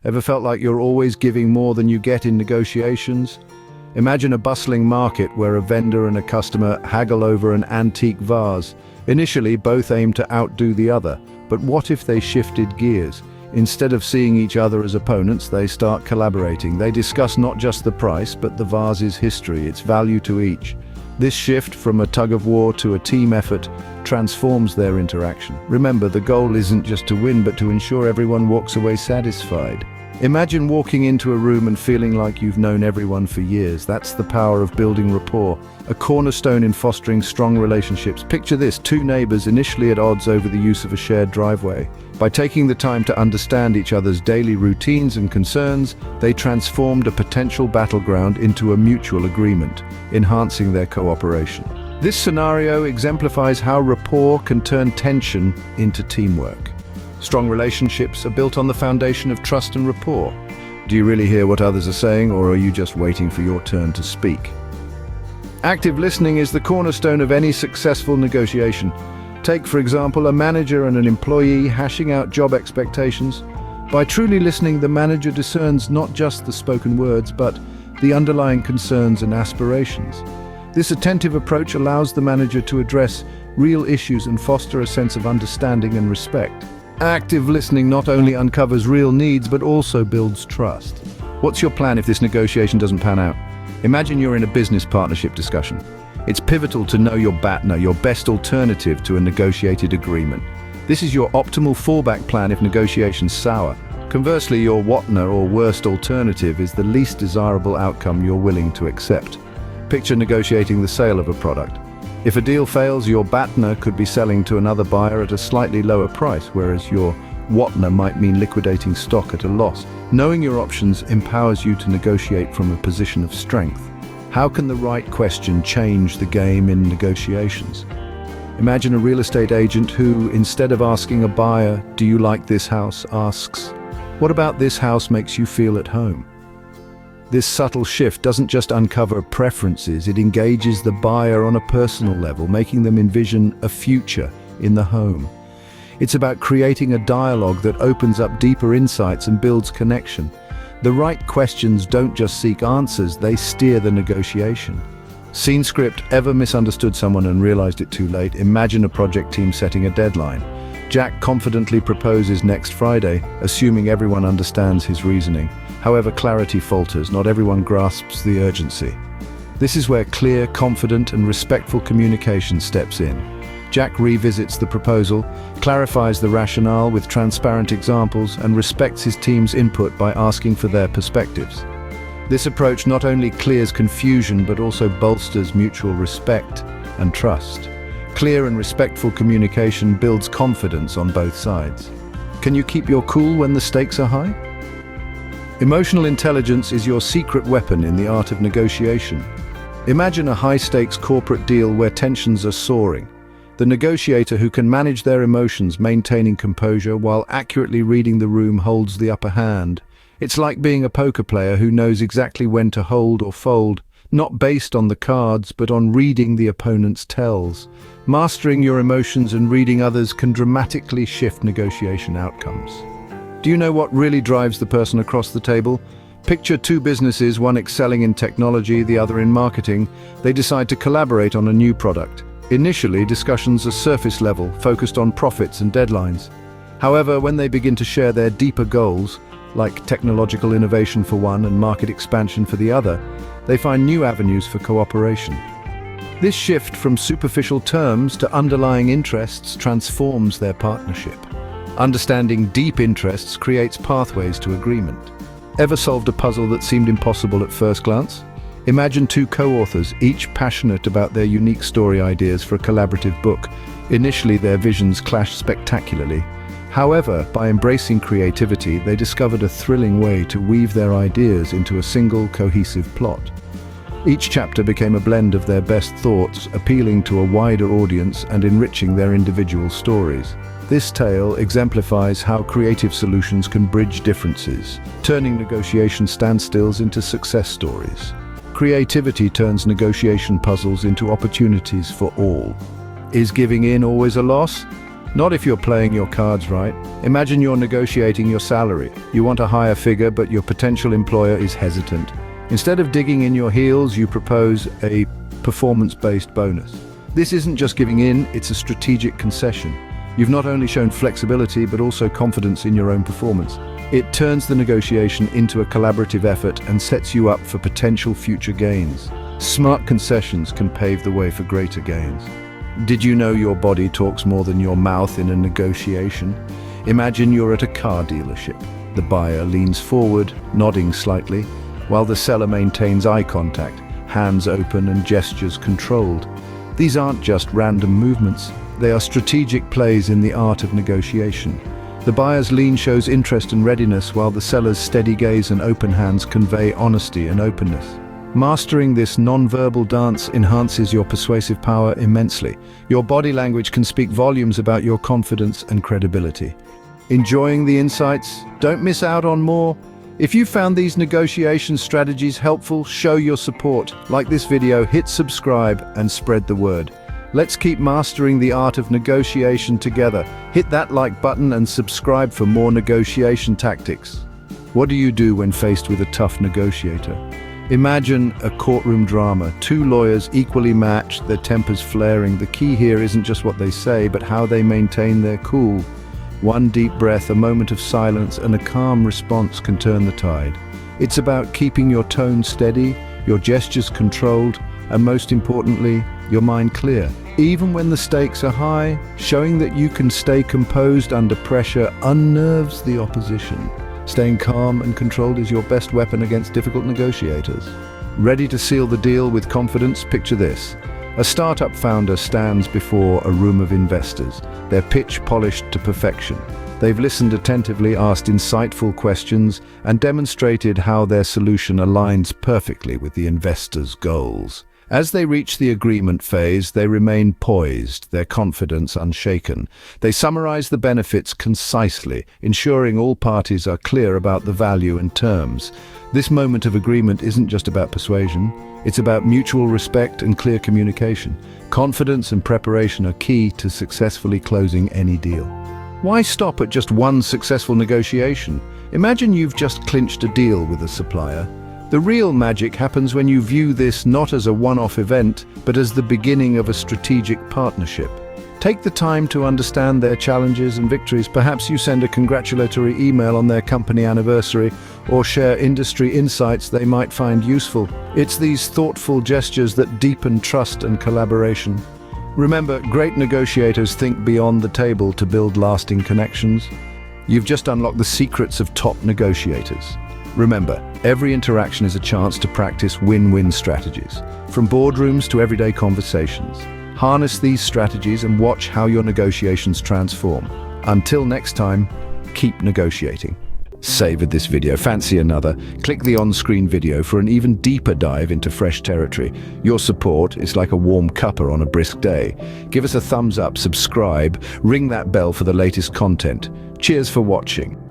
Ever felt like you're always giving more than you get in negotiations? Imagine a bustling market where a vendor and a customer haggle over an antique vase. Initially, both aim to outdo the other, but what if they shifted gears? Instead of seeing each other as opponents, they start collaborating. They discuss not just the price, but the vase's history, its value to each. This shift from a tug-of-war to a team effort transforms their interaction. Remember, the goal isn't just to win, but to ensure everyone walks away satisfied. Imagine walking into a room and feeling like you've known everyone for years. That's the power of building rapport, a cornerstone in fostering strong relationships. Picture this, two neighbors initially at odds over the use of a shared driveway. By taking the time to understand each other's daily routines and concerns, they transformed a potential battleground into a mutual agreement, enhancing their cooperation. This scenario exemplifies how rapport can turn tension into teamwork. Strong relationships are built on the foundation of trust and rapport. Do you really hear what others are saying, or are you just waiting for your turn to speak? Active listening is the cornerstone of any successful negotiation. Take, for example, a manager and an employee hashing out job expectations. By truly listening, the manager discerns not just the spoken words, but the underlying concerns and aspirations. This attentive approach allows the manager to address real issues and foster a sense of understanding and respect. Active listening not only uncovers real needs, but also builds trust. What's your plan if this negotiation doesn't pan out? Imagine you're in a business partnership discussion. It's pivotal to know your BATNA, your best alternative to a negotiated agreement. This is your optimal fallback plan if negotiations sour. Conversely, your WATNA, or worst alternative, is the least desirable outcome you're willing to accept. Picture negotiating the sale of a product. If a deal fails, your BATNA could be selling to another buyer at a slightly lower price, whereas your WATNA might mean liquidating stock at a loss. Knowing your options empowers you to negotiate from a position of strength. How can the right question change the game in negotiations? Imagine a real estate agent who, instead of asking a buyer, "Do you like this house?" asks, "What about this house makes you feel at home?" This subtle shift doesn't just uncover preferences, it engages the buyer on a personal level, making them envision a future in the home. It's about creating a dialogue that opens up deeper insights and builds connection. The right questions don't just seek answers, they steer the negotiation. Scene script: ever misunderstood someone and realized it too late? Imagine a project team setting a deadline. Jack confidently proposes next Friday, assuming everyone understands his reasoning. However, clarity falters, not everyone grasps the urgency. This is where clear, confident, and respectful communication steps in. Jack revisits the proposal, clarifies the rationale with transparent examples, and respects his team's input by asking for their perspectives. This approach not only clears confusion, but also bolsters mutual respect and trust. Clear and respectful communication builds confidence on both sides. Can you keep your cool when the stakes are high? Emotional intelligence is your secret weapon in the art of negotiation. Imagine a high-stakes corporate deal where tensions are soaring. The negotiator who can manage their emotions, maintaining composure while accurately reading the room, holds the upper hand. It's like being a poker player who knows exactly when to hold or fold, not based on the cards, but on reading the opponent's tells. Mastering your emotions and reading others can dramatically shift negotiation outcomes. Do you know what really drives the person across the table? Picture two businesses, one excelling in technology, the other in marketing. They decide to collaborate on a new product. Initially, discussions are surface level, focused on profits and deadlines. However, when they begin to share their deeper goals, like technological innovation for one and market expansion for the other, they find new avenues for cooperation. This shift from superficial terms to underlying interests transforms their partnership. Understanding deep interests creates pathways to agreement. Ever solved a puzzle that seemed impossible at first glance? Imagine two co-authors, each passionate about their unique story ideas for a collaborative book. Initially, their visions clashed spectacularly. However, by embracing creativity, they discovered a thrilling way to weave their ideas into a single, cohesive plot. Each chapter became a blend of their best thoughts, appealing to a wider audience and enriching their individual stories. This tale exemplifies how creative solutions can bridge differences, turning negotiation standstills into success stories. Creativity turns negotiation puzzles into opportunities for all. Is giving in always a loss? Not if you're playing your cards right. Imagine you're negotiating your salary. You want a higher figure, but your potential employer is hesitant. Instead of digging in your heels, you propose a performance-based bonus. This isn't just giving in, it's a strategic concession. You've not only shown flexibility, but also confidence in your own performance. It turns the negotiation into a collaborative effort and sets you up for potential future gains. Smart concessions can pave the way for greater gains. Did you know your body talks more than your mouth in a negotiation? Imagine you're at a car dealership. The buyer leans forward, nodding slightly, while the seller maintains eye contact, hands open and gestures controlled. These aren't just random movements. They are strategic plays in the art of negotiation. The buyer's lean shows interest and readiness, while the seller's steady gaze and open hands convey honesty and openness. Mastering this non-verbal dance enhances your persuasive power immensely. Your body language can speak volumes about your confidence and credibility. Enjoying the insights? Don't miss out on more. If you found these negotiation strategies helpful, show your support. Like this video, hit subscribe and spread the word. Let's keep mastering the art of negotiation together. Hit that like button and subscribe for more negotiation tactics. What do you do when faced with a tough negotiator? Imagine a courtroom drama. Two lawyers equally matched, their tempers flaring. The key here isn't just what they say, but how they maintain their cool. One deep breath, a moment of silence, and a calm response can turn the tide. It's about keeping your tone steady, your gestures controlled, and most importantly, your mind clear. Even when the stakes are high, showing that you can stay composed under pressure unnerves the opposition. Staying calm and controlled is your best weapon against difficult negotiators. Ready to seal the deal with confidence? Picture this. A startup founder stands before a room of investors, their pitch polished to perfection. They've listened attentively, asked insightful questions, and demonstrated how their solution aligns perfectly with the investors' goals. As they reach the agreement phase, they remain poised, their confidence unshaken. They summarize the benefits concisely, ensuring all parties are clear about the value and terms. This moment of agreement isn't just about persuasion, it's about mutual respect and clear communication. Confidence and preparation are key to successfully closing any deal. Why stop at just one successful negotiation? Imagine you've just clinched a deal with a supplier. The real magic happens when you view this not as a one-off event, but as the beginning of a strategic partnership. Take the time to understand their challenges and victories. Perhaps you send a congratulatory email on their company anniversary or share industry insights they might find useful. It's these thoughtful gestures that deepen trust and collaboration. Remember, great negotiators think beyond the table to build lasting connections. You've just unlocked the secrets of top negotiators. Remember, every interaction is a chance to practice win-win strategies, from boardrooms to everyday conversations. Harness these strategies and watch how your negotiations transform. Until next time, keep negotiating. Savored this video? Fancy another? Click the on-screen video for an even deeper dive into fresh territory. Your support is like a warm cuppa on a brisk day. Give us a thumbs up, subscribe, ring that bell for the latest content. Cheers for watching.